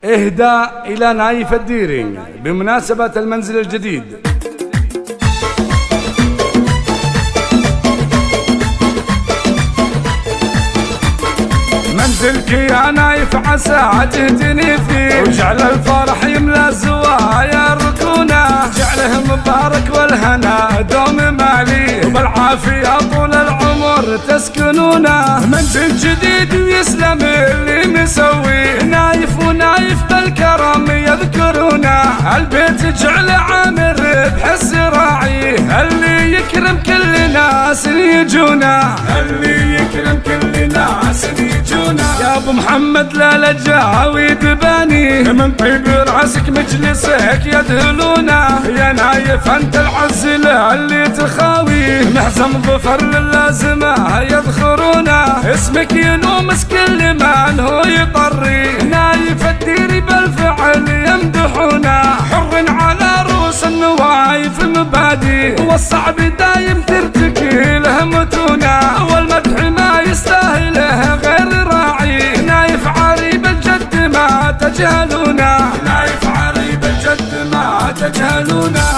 إهداء إلى نايف الديري بمناسبة المنزل الجديد. منزلك يا نايف عسى عجهتني فيه، وجعل الفرح يملى الزوايا ركونه، جعله مبارك والهنا دوم مالي، وبالعافية طول العمر تسكنونه. منزل جديد ويسلم اللي مسويه، نايف ونايف بالكرم يذكرونه، البيت جعله عامر بحس راعيه، اللي يكرم كل ناس يجونه، اللي يكرم كل ناس يجونه. يا ابو محمد لا لجاوي دباني، من طيب راسك مجلسك يدهلونه، يا نايف انت العزله اللي تخاويه، محزم ظفر للازمه يذخرونه، اسمك ينومس كل من هو يطري، نايف الديري بالفعل يمدحونه، حر على رؤوس النوايف مبادي، والصعب دايم ترتكي له متونه، والمدح ما يستاهله غير راعي، نايف عريب الجد ما تجهلونه، نايف عريب الجد ما تجهلونه.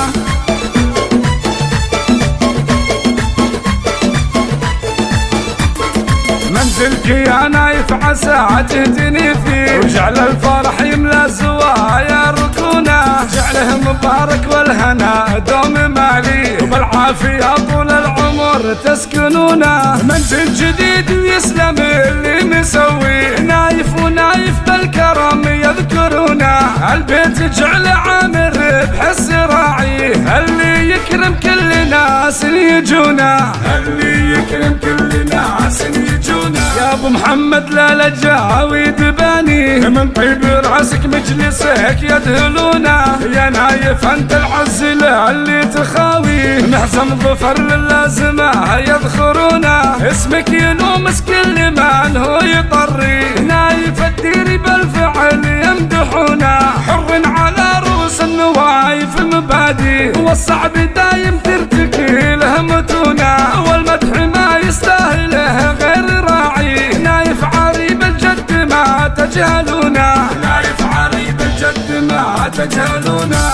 منزلك يا نايف عسى عجهتني فيه، وجعل الفرح يملى الزوايا ركونه، جعله مبارك والهنا دوم مالي، وبالعافية طول العمر تسكنونه. منزل جديد ويسلم اللي مسويه، نايف ونايف بالكرم يذكرونه، البيت جعله عامر بحس راعيه، اللي يكرم كل ناس يجونه، اللي يكرم كل ناس يجونه. يا ابو محمد لا لجاوي دباني، من طيب راسك مجلسك يدهلونه، يا نايف انت العزله اللي تخاويه، محزم ظفر للازمه يذخرونه، اسمك ينومس كل من هو يطري، نايف الديري بالفعل يمدحونه، حر على رؤوس النوايف مبادي، والصعب دايم ترتكي له متونه، والمدح ما يستاهله غير راعي، نايف عريب الجد ما تجهلونه، نايف عريب الجد ما تجهلونه.